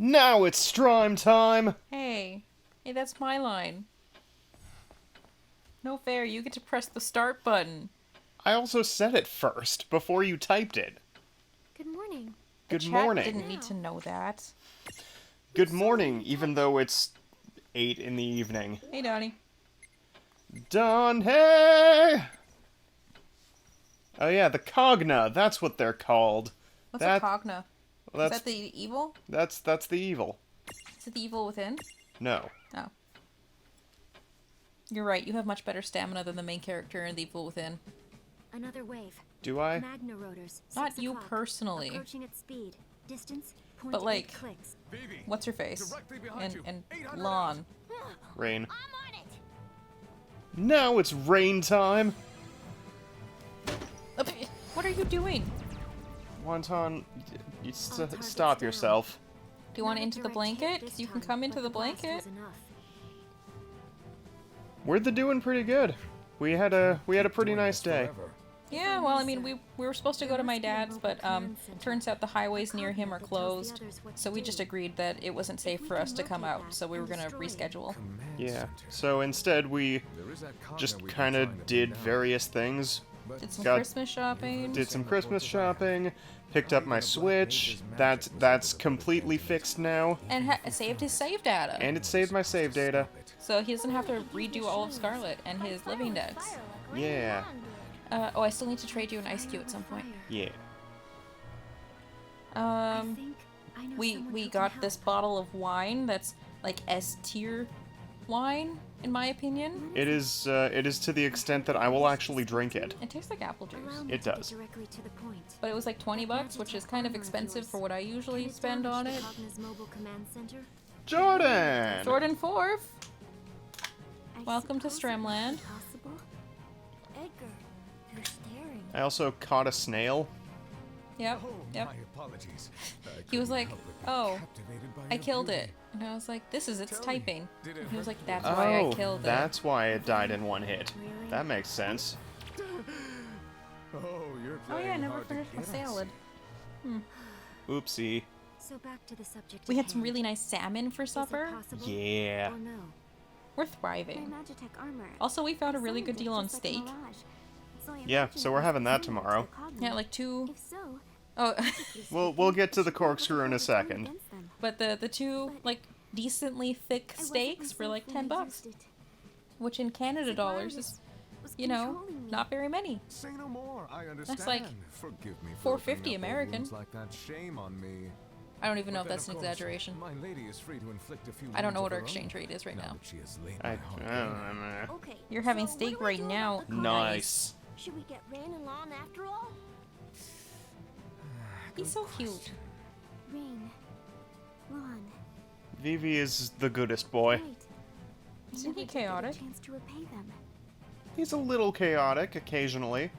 Now it's Strime time! Hey, that's my line. No fair, you get to press the start button. I also said it first, before you typed it. Good morning. Good The chat morning. didn't need to know that. Good morning, even though it's 8 in the evening. Hey, Donnie. Don, hey! Oh yeah, the Cogna, that's what they're called. What's a Cogna? Well, Is that the evil? That's the evil. Is it the evil within? No. Oh. You're right, you have much better stamina than the main character in the evil within. Another wave. Do I? Magna rotors. Not 6 you o'clock. personally. Approaching at speed. Distance. But like, clicks. what's her face? And Lon. Rain. I'm on it. Now it's rain time! What are you doing? Wonton, you target's stop down. yourself. Do you want Not a into the direct blanket? hit 'Cause this you can time, come into but the blast blanket. was enough. We're doing pretty good. We had a pretty nice day. Yeah, well, I mean, we were supposed to go to my dad's, but turns out the highways near him are closed, so we just agreed that it wasn't safe for us to come out, so we were gonna reschedule. Yeah. So instead, we just kind of did various things. Did some Got- Christmas shopping. Did some Christmas shopping. Picked up my Switch. That's completely fixed now, And saved his save data. and it saved my save data. So he doesn't have to redo all of Scarlet and his living decks. Yeah. Oh, I still need to trade you an ice cube at some point. Yeah. I think I know We someone who can got help. this bottle of wine that's like S tier wine, in my opinion. It is to the extent that I will actually drink it. It tastes like apple juice. Allow me It to get does. directly to the point. But it was like 20 bucks, which is kind of expensive for what I usually spend on it. Cogna's mobile command center. Jordan! Jordan Forth! I Welcome to suppose it might be Stramland. possible. Edgar, you're staring. I also caught a snail. Yep, yep. My apologies. He was like, oh, Captivated by I your killed beauty. it. And I was like, this is its Tell me, typing. did it And he was hurt like, you? that's why I Oh, killed it. that's why it died in one hit. Really? That makes sense. Oh, you're Oh playing yeah, I never hard to finished my get, I see. salad. Oopsie. So back to the subject. We at had some hand. really nice salmon for Is it supper. possible Yeah. or no? We're My thriving. Magitech armor. Also, we found a really good Summoned it deal on just like steak. Mirage. So I Yeah, imagine so it we're was having that similar to tomorrow. the Cogna. Yeah, like two. If so, Oh, We'll get to the corkscrew in a second. against them. but the two like decently thick I wasn't steaks were like myself when 10 I bucks, used it. which in Canada dollars is, Was you know, controlling me. not very many. Say no more. I understand. like Forgive me for $4.50 opening up old American. wounds like that. Shame on me. I don't even know if But then, that's an of course, exaggeration. My lady is free to inflict a few I don't know wounds what our of her exchange own, rate is right now. that she has laid I my heart don't know. Okay. You're having so what steak do I right do now. about the Cogna? Nice. Should we get Rain and Lon after all? He's so cute. Rain, Lon. Vivi is the goodest boy. Right. I Isn't he never did get a chaotic? chance to repay them, He's a little chaotic occasionally.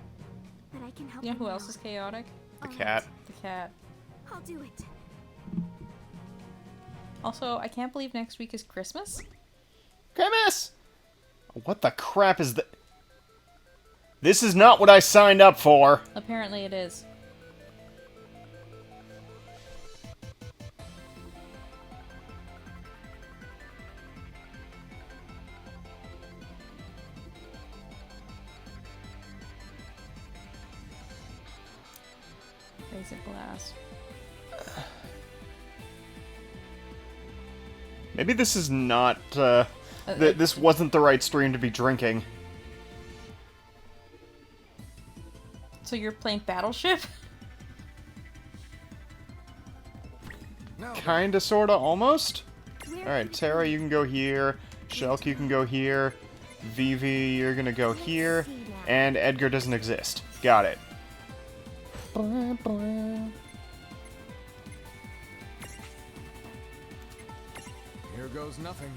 but I can help. You know them who else now. is chaotic? The All cat. The cat. I'll do it. Also, I can't believe next week is Christmas. Grimace! What the crap is that? This is not what I signed up for. Apparently it is. Basic blast. Maybe this is not, this wasn't the right stream to be drinking. So you're playing Battleship? No, Kinda, sorta, almost? Where Alright, could Tara, you can go here. Shelk, you can go here. Vivi, you're gonna go here. And Edgar doesn't exist. Got it. here goes nothing.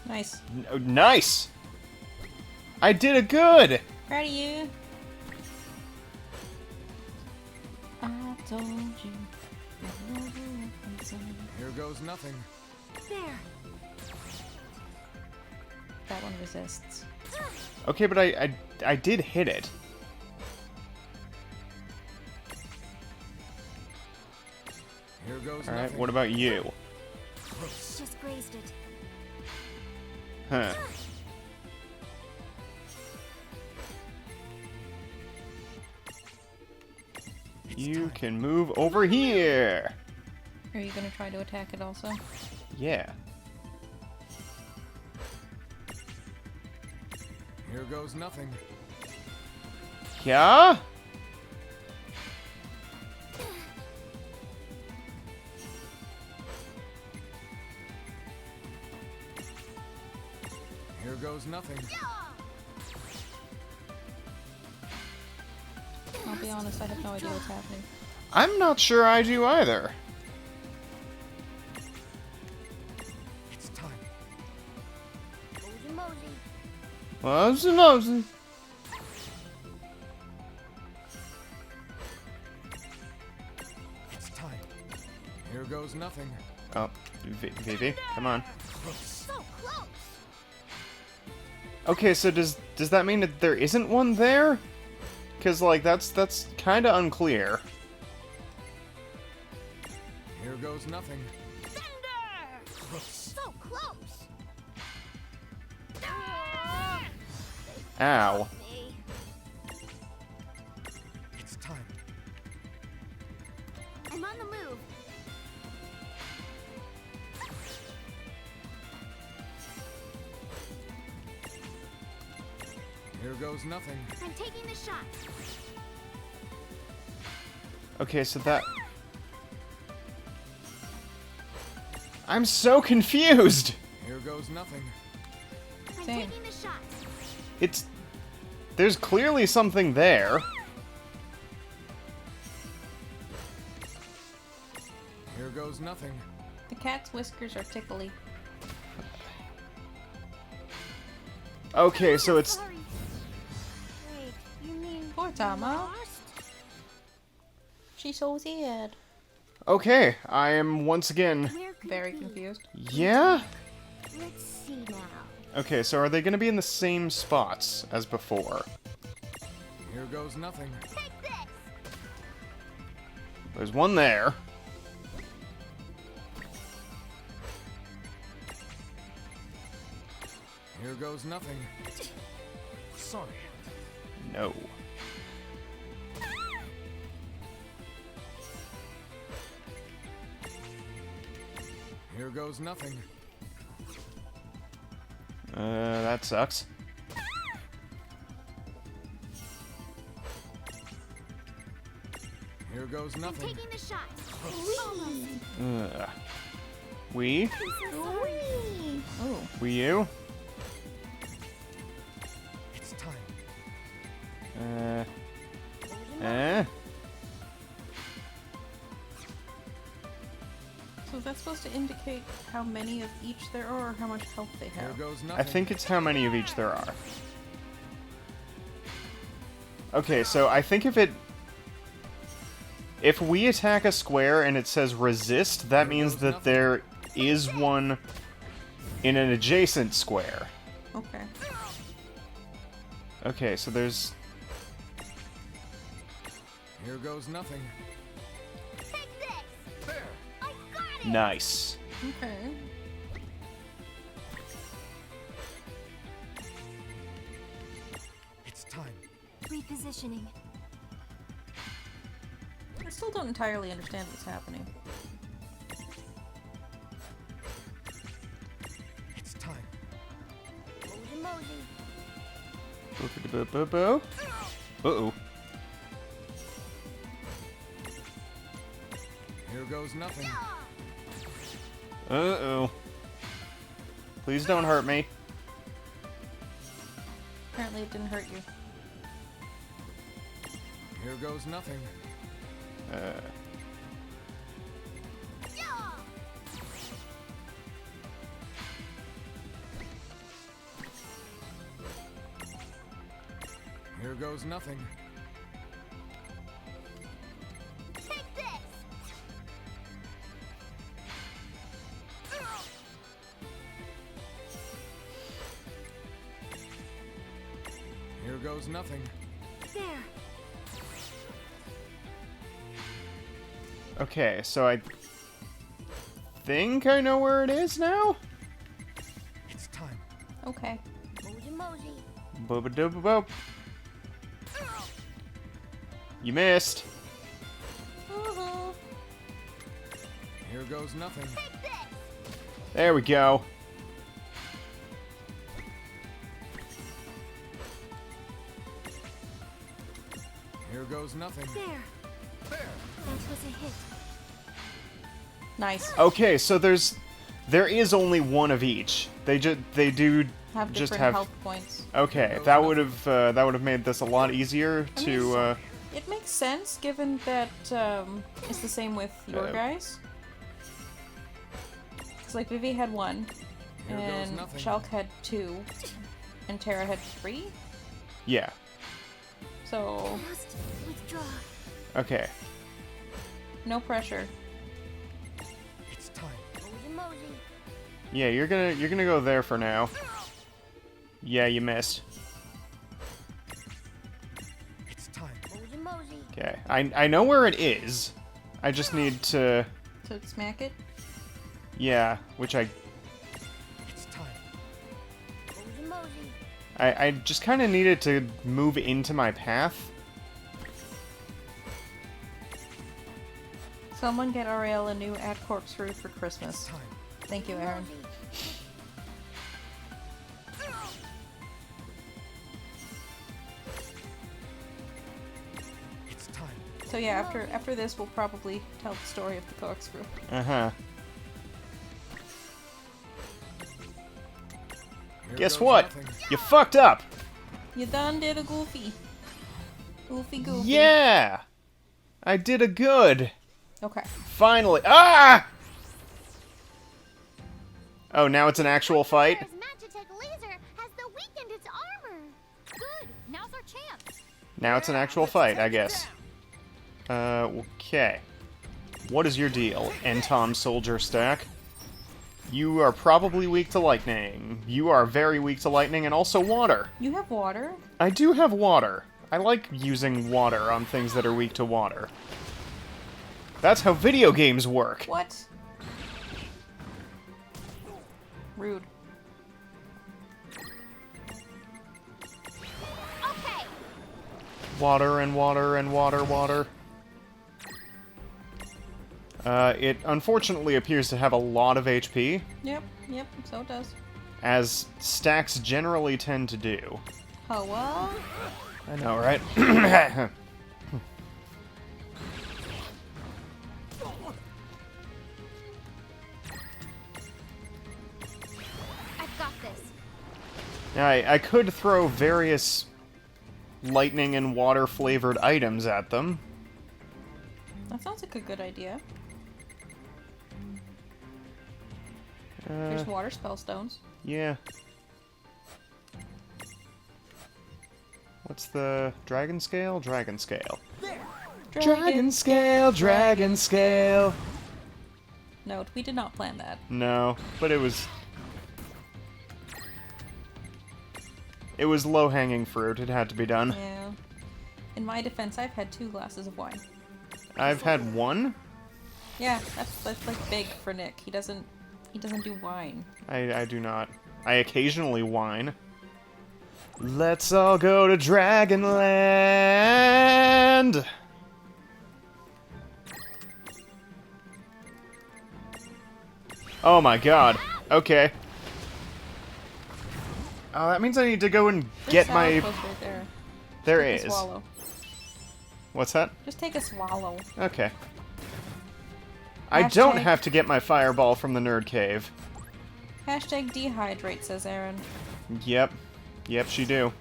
Nice. Nice! I did it good! Proud of you. I told you. Here goes nothing. There. That one resists. Okay, but I did hit it. Here goes Alright, nothing. what about you? Just grazed it. Huh. You can move over here! Are you gonna try to attack it also? Yeah. Here goes nothing. Yeah? Here goes nothing. I'll be honest, I have no idea what's happening. I'm not sure I do either. It's time. Mosey mosey. Mosey, mosey. It's time. Here goes nothing. Oh, Vivi, come on. So close. Okay, so does that mean that there isn't one there? Because, like, that's kind of unclear. Here goes nothing. So close. Ow. Me. It's time. I'm on the move. Here goes nothing. I'm taking the shot. Okay, so that... I'm so confused! Here goes nothing. I'm Same. taking the shot. It's... There's clearly something there. Here goes nothing. The cat's whiskers are tickly. Okay, so it's... Sorry. Wait, you mean Poor Tama. lost? She's so sad. Okay, I am once again... Where could Very it be? confused. Yeah? Let's see now. Okay, so are they gonna be in the same spots as before? Here goes nothing. Take this. There's one there. Here goes nothing. Sorry. No. Here goes nothing. That sucks. Here goes I'm nothing. taking the shot. Almost. We? I'm so sorry. Oh. We you? It's time. So that's supposed to indicate how many of each there are or how much health they Here have? goes nothing. I think it's how many of each there are. Okay, so I think if we attack a square and it says resist, that means that there is one in an adjacent square. Okay. Okay, so there's... Here goes nothing. Take this. There. I got it. Nice. Okay. It's time. Repositioning. I still don't entirely understand what's happening. It's time. Mosey mosey. Boo-boo-boo-boo-boo. Uh-oh. Here goes nothing. Uh-oh. Please don't hurt me. Apparently it didn't hurt you. Here goes nothing. Here goes nothing. Take this. Here goes nothing. There. Okay, so I think I know where it is now. It's time. Okay. Moji Moji. Booba dooba boop. You missed. Woohoo. Here goes nothing. Take this. There we go. Here goes nothing. There. There. That was a hit. Nice. Okay, so there is only one of each. They do Have just different have. health points. Okay, that would have made this a lot easier I mean, to. It makes sense given that it's the same with your guys. Because like Vivi had 1, Here goes and nothing. Shulk had 2, and Terra had 3. Yeah. So Must withdraw. Okay. no pressure. It's time. Moji Moji. Yeah, you're gonna go there for now. Yeah, you missed. It's time. Moji Moji. Okay, I know where it is. I just need to. To smack it. Yeah, which It's time. Moji Moji. I just kind of needed to move into my path. Someone get Ariel a new ad corkscrew for It's Christmas. time. Thank you, Aaron. It's time. So yeah, after this, we'll probably tell the story of the corkscrew. Uh-huh. Here Guess goes what? nothing. You fucked up. You done did a goofy. Goofy. Yeah! I did a good. Okay. Finally. Ah! Oh, now it's an actual fight? Terra's Magitech laser has the weakened its armor. Good. Now's our chance. Now it's an actual fight, I guess. Okay. What is your deal, Entom Soldier Stack? You are probably weak to lightning. You are very weak to lightning and also water. You have water? I do have water. I like using water on things that are weak to water. That's how video games work. What? Rude. Okay. Water and water and water. It unfortunately appears to have a lot of HP, Yep, so it does. as stacks generally tend to do. Hoa? I know, right? I've got this. I could throw various lightning and water flavored items at them. That sounds like a good idea. There's water spell stones. Yeah. What's the dragon scale? Dragon scale. Dragon scale. Note, we did not plan that. No, but it was low-hanging fruit. It had to be done. Yeah. In my defense, I've had 2 glasses of wine. I've had one. Yeah, that's like big for Nick. He doesn't do wine. I do not. I occasionally whine. Let's all go to Dragonland! Oh my god. Okay. Oh, that means I need to go and There's get my... sourpuss right there. There Take a is. swallow. What's that? Just take a swallow. Okay. I don't Hashtag- have to get my fireball from the nerd cave. Hashtag dehydrate, says Aaron. Yep. Yep, she do.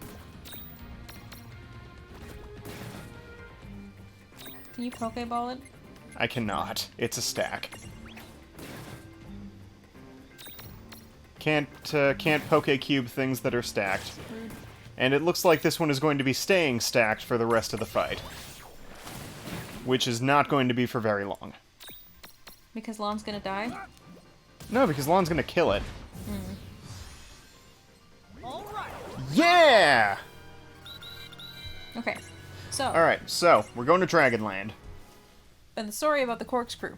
Can you Pokeball it? I cannot. It's a stack. Can't Poke-Cube things that are stacked. Rude. And it looks like this one is going to be staying stacked for the rest of the fight. Which is not going to be for very long. Because Lon's gonna die? No, because Lon's gonna kill it. Yeah! Okay. So, Alright, so, we're going to Dragonland. and the story about the corkscrew.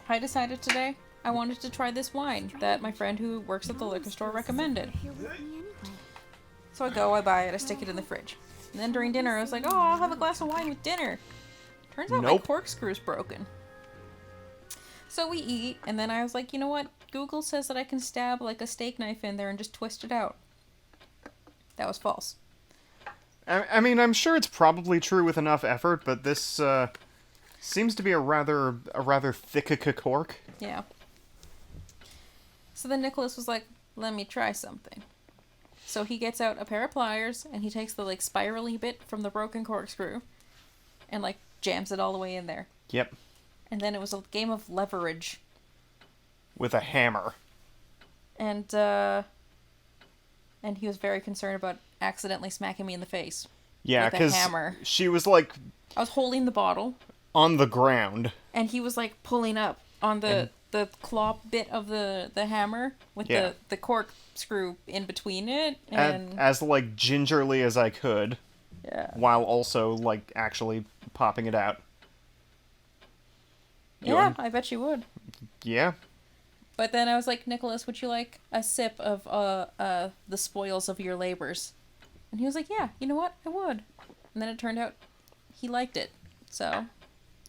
I decided today I wanted to try this wine that my friend who works at the liquor store recommended. Here with me anyway. So I go, I buy it, I stick it in the fridge. And then during dinner, I was like, oh, I'll have a glass of wine with dinner. Turns out my Nope. corkscrew's broken. So we eat, and then I was like, you know what? Google says that I can stab like a steak knife in there and just twist it out. That was false. I mean, I'm sure it's probably true with enough effort, but this seems to be a rather thick cork. Yeah. So then Nicholas was like, let me try something. So he gets out a pair of pliers, and he takes the, like, spirally bit from the broken corkscrew, and, like, jams it all the way in there. Yep. And then it was a game of leverage. With a hammer. And he was very concerned about accidentally smacking me in the face. Yeah, with a because hammer. she was, like, I was holding the bottle, on the ground. and he was, like, pulling up on the claw bit of the hammer with Yeah. the corkscrew in between it. And As, like, gingerly as I could, yeah. while also, like, actually popping it out. Yeah, I bet you would. Yeah. But then I was like, Nicholas, would you like a sip of the spoils of your labors? And he was like, yeah, you know what? I would. And then it turned out he liked it. So,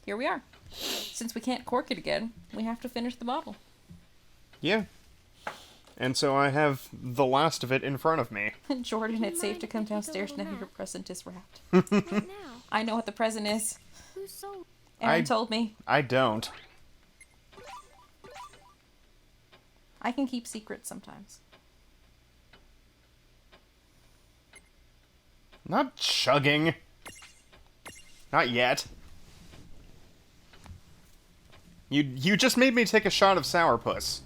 here we are. Since we can't cork it again, we have to finish the bottle. Yeah. And so I have the last of it in front of me. Jordan, it's safe mind to if come we take a downstairs little now. Your nap? present is wrapped. Right now. I know what the present is. Who's so... Aaron I- told me. I don't. I can keep secrets sometimes. Not chugging. Not yet. You just made me take a shot of sourpuss.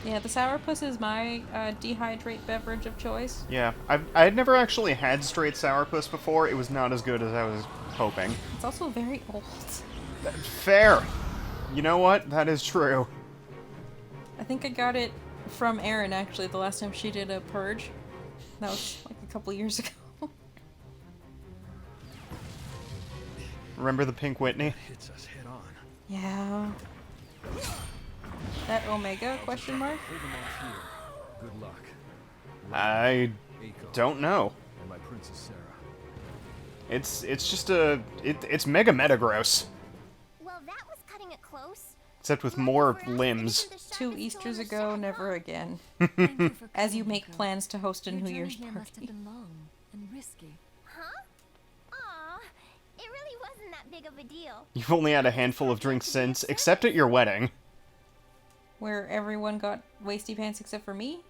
Yeah, the sourpuss is my dehydrate beverage of choice. Yeah, I had never actually had straight sourpuss before. It was not as good as I was hoping. It's also very old. Fair. You know what? That is true. I think I got it from Erin, actually, the last time she did a purge. That was like a couple years ago. Remember the Pink Whitney? Hits us head on. Yeah. That Omega question mark? Hold them off here. Good luck. I Aiko don't know. and my Princess Sarah. It's just it's mega metagross. Well, that was cutting it close. Except with more limbs. 2 Easters ago, never again. Thank you for As you coming, make Nico. plans to host a Your New journey Year's here must have party. been long and risky. Huh? Aw, it really wasn't that big of a deal. You've only had a handful of drinks since, except at your wedding. Where everyone got wasty pants except for me?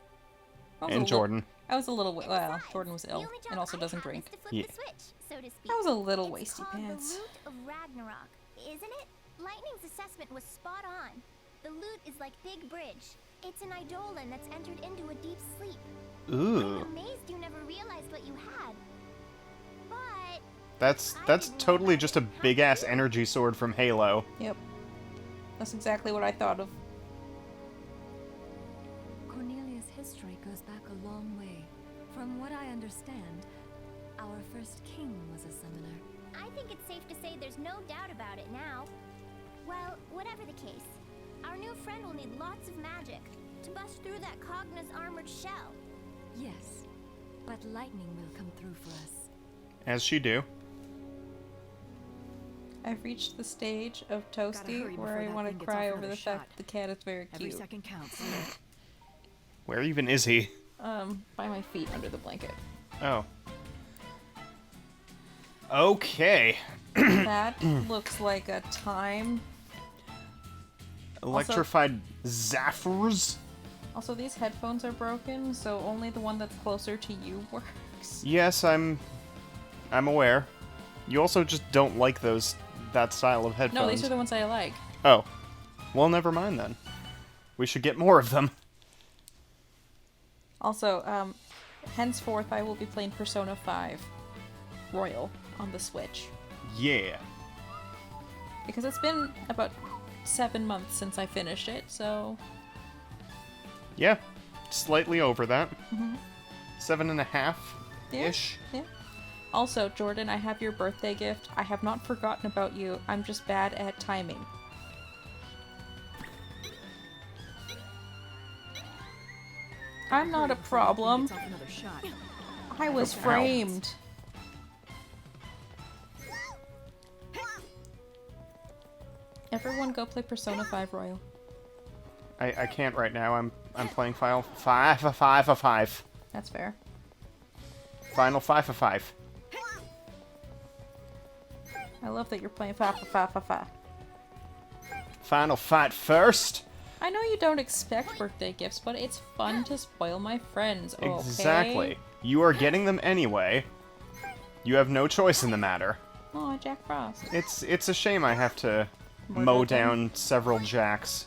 I was a And li- Jordan. I was a little... And Well, besides, Jordan was the ill only job and also I doesn't have drink. is to flip Yeah. the switch, so to speak. I was a little It's wasty called pants. The Loot of Ragnarok, isn't it? Lightning's assessment was spot on. The loot is like Big Bridge. It's an eidolon that's entered into a deep sleep. I'm Ooh. amazed you never realized what you had. But That's totally just a big ass energy sword from Halo. Yep. That's exactly what I thought of. Cornelia's history goes back a long way. From what I understand, our first king was a summoner. I think it's safe to say there's no doubt about it now. Well, whatever the case, our new friend will need lots of magic to bust through that Cogna's armored shell. Yes, but lightning will come through for us. As she do. I've reached the stage of hurry Toasty before where I that want thing to gets cry off over another the fact shot. that the cat is very Every cute. second counts. Where even is he? By my feet under the blanket. Oh. Okay. That looks like a time. Electrified Zephyrs? Also, these headphones are broken, so only the one that's closer to you works. Yes, I'm aware. You also just don't like that style of headphones. No, these are the ones I like. Oh. Well, never mind then. We should get more of them. Also, henceforth I will be playing Persona 5 Royal on the Switch. Yeah. Because it's been about 7 months since I finished it, so... Yeah. Slightly over that. Mhm. 7.5-ish. Yeah. Also, Jordan, I have your birthday gift. I have not forgotten about you. I'm just bad at timing. I'm not a problem. Gets off another shot. I was Ow. framed. Everyone go play Persona 5 Royal. I can't right now. I'm playing Final 5 of 5 of 5. That's fair. Final 5 of 5. I love that you're playing 5. Final fight first. I know you don't expect birthday gifts, but it's fun to spoil my friends, okay? Exactly. You are getting them anyway. You have no choice in the matter. Aw, Jack Frost. It's a shame I have to Murder mow them? down several jacks.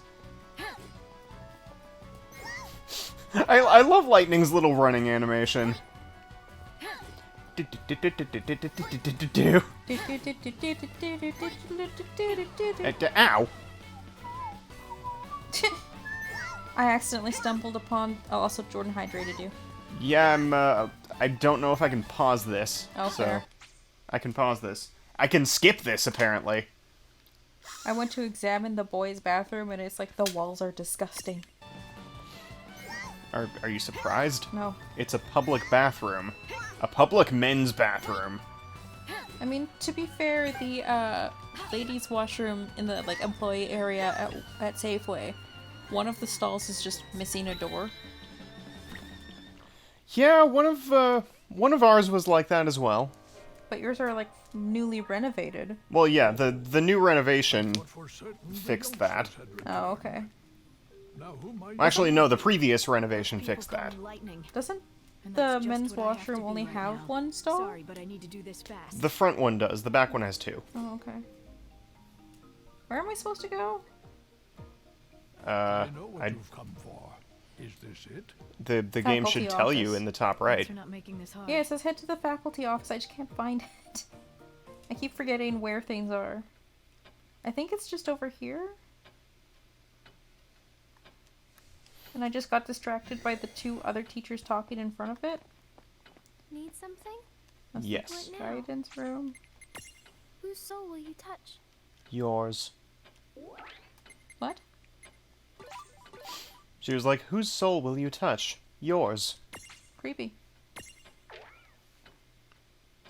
I love Lightning's little running animation. Ow! I accidentally stumbled upon... Oh, also Jordan hydrated you. Yeah, I don't know if I can pause this. Oh, so fair. I can pause this. I can skip this, apparently. I went to examine the boys' bathroom and it's like the walls are disgusting. Are you surprised? No. It's a public bathroom. A public men's bathroom. I mean, to be fair, the ladies' washroom in the like employee area at Safeway, one of the stalls is just missing a door. Yeah, one of ours was like that as well. But yours are like newly renovated. Well, yeah, the new renovation But for certain, they fixed don't that. shoot Cedric. Oh, okay. Now, who might Actually, no, the previous renovation People fixed call that. me Lightning, Doesn't and the that's just men's what I have to washroom be only right have now. one stall? Sorry, but I need to do this fast. The front one does. The back one has two. Oh, okay. Where am I supposed to go? Uh, I know what I, you've come for. Is this it? the game Faculty should tell you office. in the top Thanks right. for not making this hard. Yeah, it says head to the faculty office. I just can't find it. I keep forgetting where things are. I think it's just over here. And I just got distracted by the two other teachers talking in front of it. Need something? That's the Yes. What now? guidance room. Whose soul will you touch? Yours. What? She was like, whose soul will you touch? Yours. Creepy.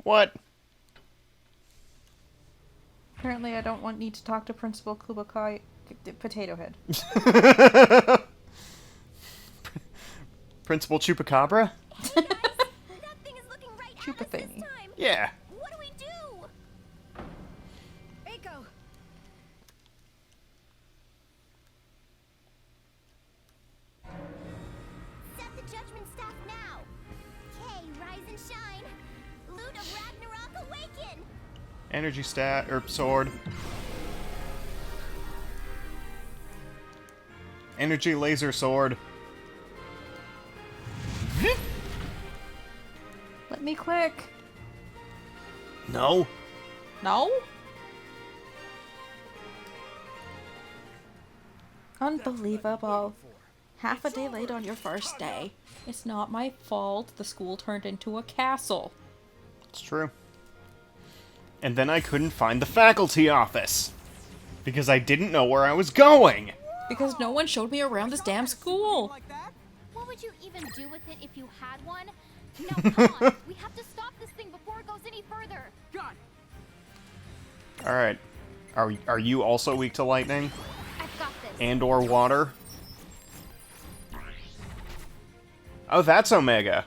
What? Apparently I don't need to talk to Principal Kubakai... Potato Head. Principal Chupacabra? That thing is looking right at Chupa us this thingy. time. Yeah. What do we do? Eiko! Set the judgment staff now. Kay, rise and shine. Loot of Ragnarok awaken. Energy stat, or sword. Energy laser sword. Let me click. No. No? Unbelievable. Half a day late on your first day. It's not my fault the school turned into a castle. It's true. And then I couldn't find the faculty office. Because I didn't know where I was going. Because no one showed me around this damn school. What would you even do with it if you had one? No, come on. We have to stop this thing before it goes any further. Alright. Are you also weak to lightning? I've got this. And or water? Oh, that's Omega.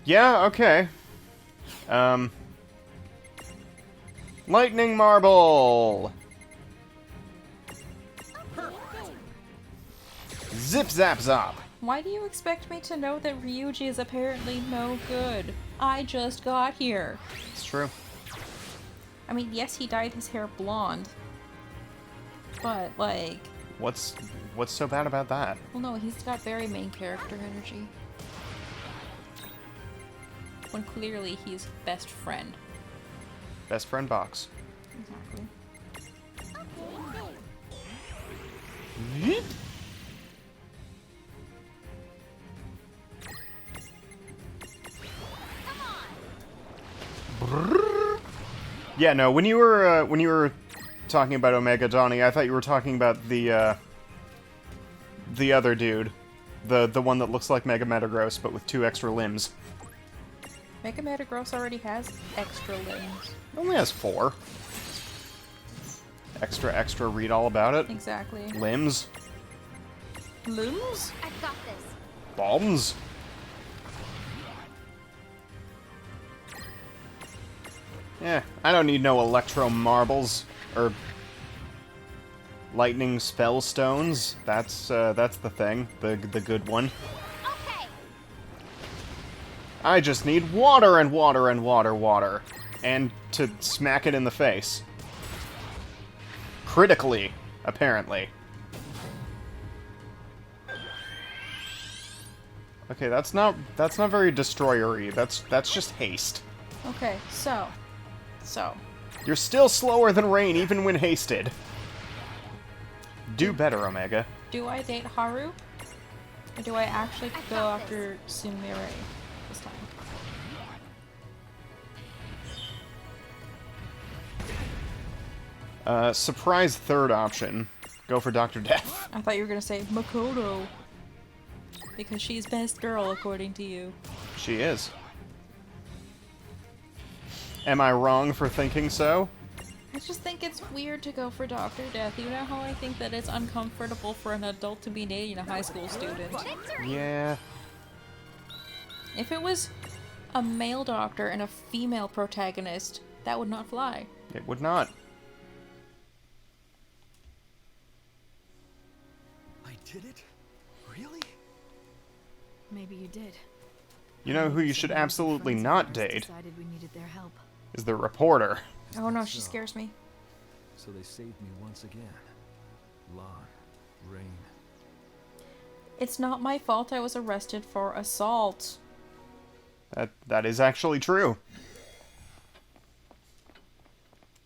Yeah, okay. Lightning Marble! Zip zap zop! Why do you expect me to know that Ryuji is apparently no good? I just got here. It's true. I mean, yes, he dyed his hair blonde. But, like... What's so bad about that? Well, no, he's got very main character energy. When clearly he's best friend. Best friend box. Exactly. Yeah, no, when you were talking about Omega Donnie, I thought you were talking about the other dude. The one that looks like Mega Metagross, but with 2 extra limbs. Mega Metagross already has extra limbs. It only has 4. Extra, read all about it. Exactly. Limbs. Limbs? I've got this. Bombs. Yeah, I don't need no Electro Marbles. Or... Lightning Spell Stones. That's the thing. The good one. Okay. I just need water and water and water. And to smack it in the face. Critically, apparently. Okay, that's not very destroyer-y. That's just haste. Okay, so. You're still slower than Rain, even when hasted. Do better, Omega. Do I date Haru? Or do I actually I've go got after Sumire this time? Surprise third option. Go for Dr. Death. I thought you were gonna say Makoto. Because she's best girl, according to you. She is. Am I wrong for thinking so? I just think it's weird to go for Dr. Death. You know how I think that it's uncomfortable for an adult to be dating a high school student? Yeah. If it was a male doctor and a female protagonist, that would not fly. It would not. I did it? Really? Maybe you did. You know who you should absolutely not date? Decided we needed their help. Is the reporter. Oh no, she scares me. So they saved me once again. Lon, Rain. It's not my fault I was arrested for assault. That is actually true.